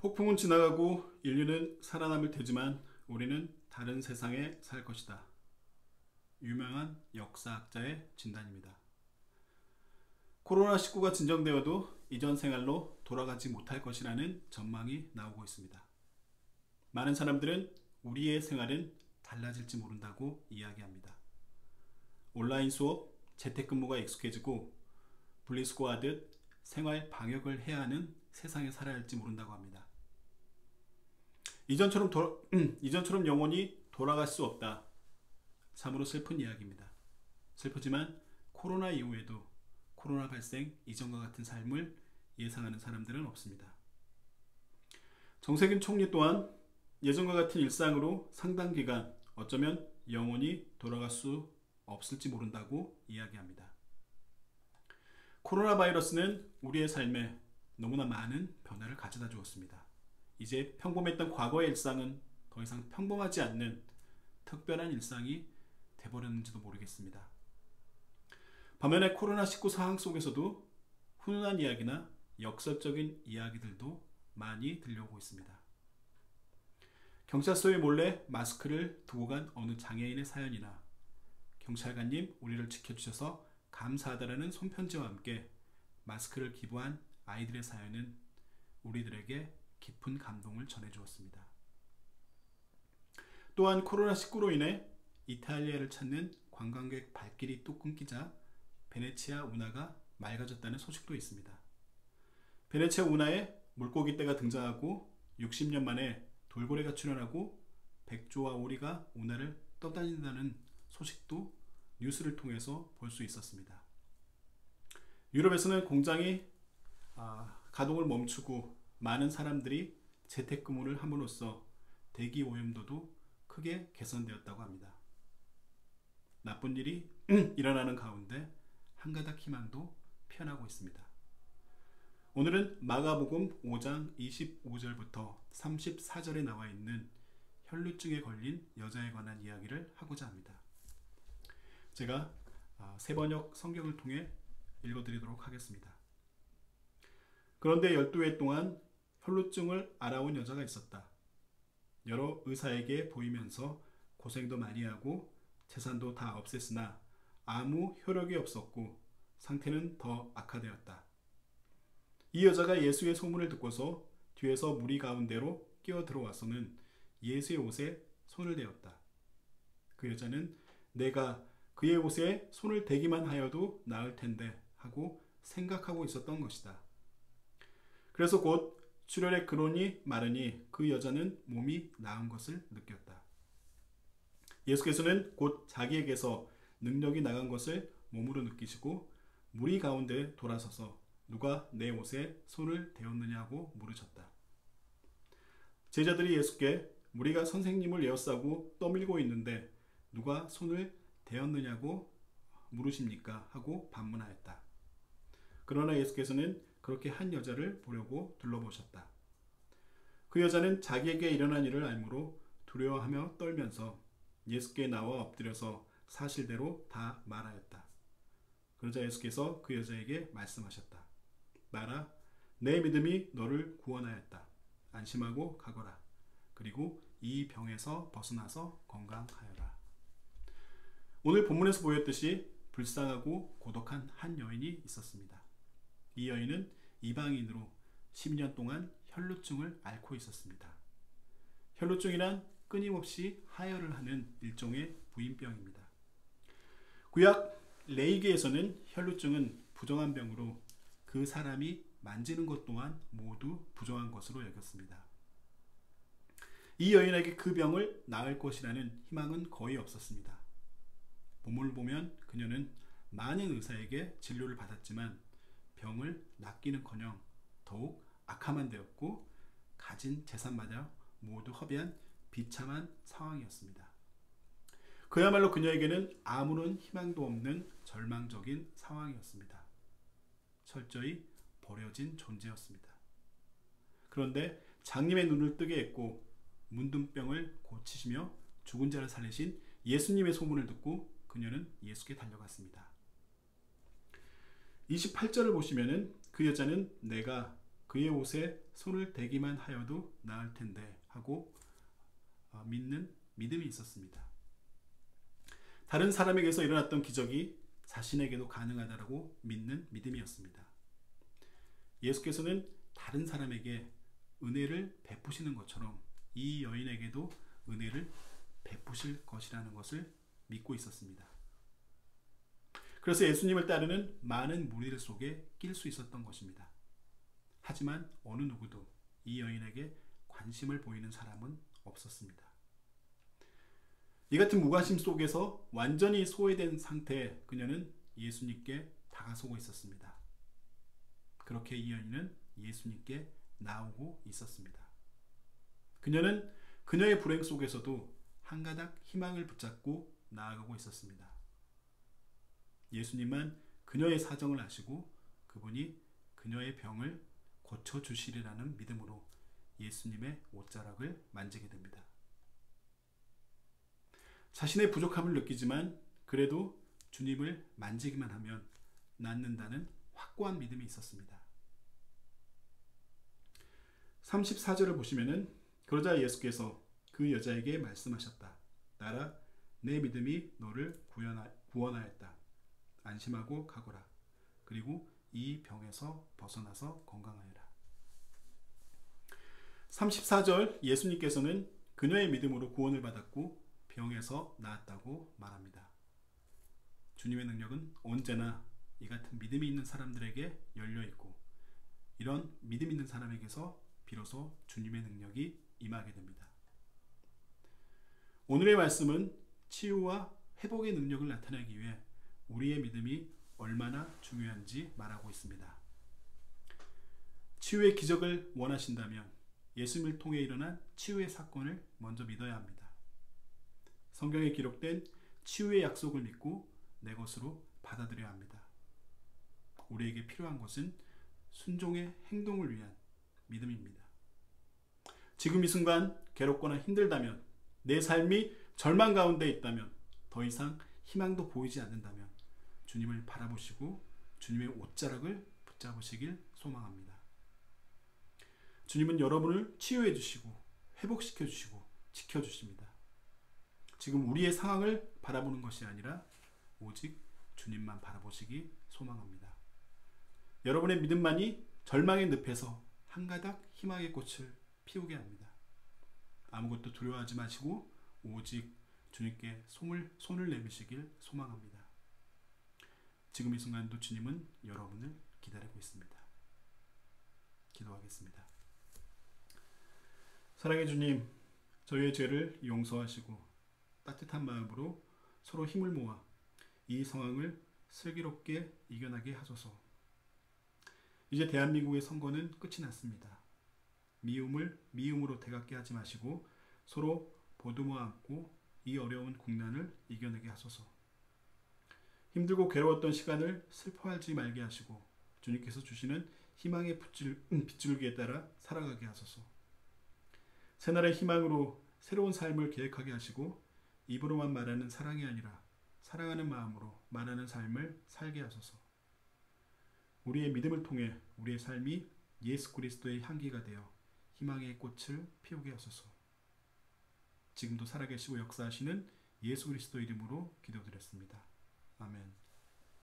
폭풍은 지나가고 인류는 살아남을 테지만 우리는 다른 세상에 살 것이다. 유명한 역사학자의 진단입니다. 코로나19가 진정되어도 이전 생활로 돌아가지 못할 것이라는 전망이 나오고 있습니다. 많은 사람들은 우리의 생활은 달라질지 모른다고 이야기합니다. 온라인 수업, 재택근무가 익숙해지고 분리수거하듯 생활 방역을 해야 하는 세상에 살아야 할지 모른다고 합니다. 이전처럼 영원히 돌아갈 수 없다. 참으로 슬픈 이야기입니다. 슬프지만 코로나 이후에도 코로나 발생 이전과 같은 삶을 예상하는 사람들은 없습니다. 정세균 총리 또한 예전과 같은 일상으로 상당 기간, 어쩌면 영원히 돌아갈 수 없을지 모른다고 이야기합니다. 코로나 바이러스는 우리의 삶에 너무나 많은 변화를 가져다 주었습니다. 이제 평범했던 과거의 일상은 더 이상 평범하지 않는 특별한 일상이 돼버렸는지도 모르겠습니다. 반면에 코로나19 상황 속에서도 훈훈한 이야기나 역설적인 이야기들도 많이 들려오고 있습니다. 경찰서에 몰래 마스크를 두고 간 어느 장애인의 사연이나 경찰관님 우리를 지켜주셔서 감사하다라는 손편지와 함께 마스크를 기부한 아이들의 사연은 우리들에게 깊은 감동을 전해주었습니다. 또한 코로나19로 인해 이탈리아를 찾는 관광객 발길이 또 끊기자 베네치아 운하가 맑아졌다는 소식도 있습니다. 베네치아 운하에 물고기떼가 등장하고 60년 만에 돌고래가 출현하고 백조와 오리가 운하를 떠다닌다는 소식도 뉴스를 통해서 볼 수 있었습니다. 유럽에서는 공장이 가동을 멈추고 많은 사람들이 재택근무를 함으로써 대기 오염도도 크게 개선되었다고 합니다. 나쁜 일이 일어나는 가운데 한가닥 희망도 피어나고 있습니다. 오늘은 마가복음 5장 25절부터 34절에 나와 있는 혈루증에 걸린 여자에 관한 이야기를 하고자 합니다. 제가 새번역 성경을 통해 읽어드리도록 하겠습니다. 그런데 12해 동안 혈루증을 앓아온 여자가 있었다. 여러 의사에게 보이면서 고생도 많이 하고 재산도 다 없앴으나 아무 효력이 없었고 상태는 더 악화되었다. 이 여자가 예수의 소문을 듣고서 뒤에서 무리 가운데로 끼어 들어와서는 예수의 옷에 손을 대었다. 그 여자는 내가 그의 옷에 손을 대기만 하여도 나을 텐데 하고 생각하고 있었던 것이다. 그래서 곧 출혈의 근원이 마르니 그 여자는 몸이 나은 것을 느꼈다. 예수께서는 곧 자기에게서 능력이 나간 것을 몸으로 느끼시고 무리 가운데 돌아서서 누가 내 옷에 손을 대었느냐고 물으셨다. 제자들이 예수께 우리가 선생님을 에워싸고 떠밀고 있는데 누가 손을 대었느냐고 물으십니까? 하고 반문하였다. 그러나 예수께서는 그렇게 한 여자를 보려고 둘러보셨다. 그 여자는 자기에게 일어난 일을 알므로 두려워하며 떨면서 예수께 나와 엎드려서 사실대로 다 말하였다. 그러자 예수께서 그 여자에게 말씀하셨다. 나라, 내 믿음이 너를 구원하였다. 안심하고 가거라. 그리고 이 병에서 벗어나서 건강하여라. 오늘 본문에서 보였듯이 불쌍하고 고독한 한 여인이 있었습니다. 이 여인은 이방인으로 10년 동안 혈루증을 앓고 있었습니다. 혈루증이란 끊임없이 하혈을 하는 일종의 부인병입니다. 구약 레위기에서는 혈루증은 부정한 병으로 그 사람이 만지는 것 또한 모두 부정한 것으로 여겼습니다. 이 여인에게 그 병을 나을 것이라는 희망은 거의 없었습니다. 본문을 보면 그녀는 많은 의사에게 진료를 받았지만 병을 낫기는커녕 더욱 악화만 되었고 가진 재산마저 모두 허비한 비참한 상황이었습니다. 그야말로 그녀에게는 아무런 희망도 없는 절망적인 상황이었습니다. 철저히 버려진 존재였습니다. 그런데 장님의 눈을 뜨게 했고 문둥병을 고치시며 죽은 자를 살리신 예수님의 소문을 듣고 그녀는 예수께 달려갔습니다. 28절을 보시면은 그 여자는 내가 그의 옷에 손을 대기만 하여도 나을 텐데 하고 믿는 믿음이 있었습니다. 다른 사람에게서 일어났던 기적이 자신에게도 가능하다고 믿는 믿음이었습니다. 예수께서는 다른 사람에게 은혜를 베푸시는 것처럼 이 여인에게도 은혜를 베푸실 것이라는 것을 믿고 있었습니다. 그래서 예수님을 따르는 많은 무리들 속에 낄 수 있었던 것입니다. 하지만 어느 누구도 이 여인에게 관심을 보이는 사람은 없었습니다. 이 같은 무관심 속에서 완전히 소외된 상태에 그녀는 예수님께 다가서고 있었습니다. 그렇게 이 여인은 예수님께 나오고 있었습니다. 그녀는 그녀의 불행 속에서도 한 가닥 희망을 붙잡고 나아가고 있었습니다. 예수님은 그녀의 사정을 아시고 그분이 그녀의 병을 고쳐주시리라는 믿음으로 예수님의 옷자락을 만지게 됩니다. 자신의 부족함을 느끼지만 그래도 주님을 만지기만 하면 낫는다는 확고한 믿음이 있었습니다. 34절을 보시면은 그러자 예수께서 그 여자에게 말씀하셨다. 나라 내 믿음이 너를 구원하였다. 안심하고 가거라. 그리고 이 병에서 벗어나서 건강하여라. 34절 예수님께서는 그녀의 믿음으로 구원을 받았고 병에서 나았다고 말합니다. 주님의 능력은 언제나 이 같은 믿음이 있는 사람들에게 열려있고 이런 믿음 있는 사람에게서 비로소 주님의 능력이 임하게 됩니다. 오늘의 말씀은 치유와 회복의 능력을 나타내기 위해 우리의 믿음이 얼마나 중요한지 말하고 있습니다. 치유의 기적을 원하신다면 예수님을 통해 일어난 치유의 사건을 먼저 믿어야 합니다. 성경에 기록된 치유의 약속을 믿고 내 것으로 받아들여야 합니다. 우리에게 필요한 것은 순종의 행동을 위한 믿음입니다. 지금 이 순간 괴롭거나 힘들다면, 내 삶이 절망 가운데 있다면, 더 이상 희망도 보이지 않는다면 주님을 바라보시고 주님의 옷자락을 붙잡으시길 소망합니다. 주님은 여러분을 치유해 주시고 회복시켜 주시고 지켜주십니다. 지금 우리의 상황을 바라보는 것이 아니라 오직 주님만 바라보시기 소망합니다. 여러분의 믿음만이 절망의 늪에서 한 가닥 희망의 꽃을 피우게 합니다. 아무것도 두려워하지 마시고 오직 주님께 손을 내미시길 소망합니다. 지금 이 순간도 주님은 여러분을 기다리고 있습니다. 기도하겠습니다. 사랑의 주님, 저희의 죄를 용서하시고 따뜻한 마음으로 서로 힘을 모아 이 상황을 슬기롭게 이겨나게 하소서. 이제 대한민국의 선거는 끝이 났습니다. 미움을 미움으로 되갚게 하지 마시고 서로 보듬어 안고 이 어려운 국난을 이겨내게 하소서. 힘들고 괴로웠던 시간을 슬퍼하지 말게 하시고 주님께서 주시는 희망의 빗줄기에 따라 살아가게 하소서. 새날의 희망으로 새로운 삶을 계획하게 하시고 입으로만 말하는 사랑이 아니라 사랑하는 마음으로 말하는 삶을 살게 하소서. 우리의 믿음을 통해 우리의 삶이 예수 그리스도의 향기가 되어 희망의 꽃을 피우게 하소서. 지금도 살아계시고 역사하시는 예수 그리스도 이름으로 기도드렸습니다. 아멘.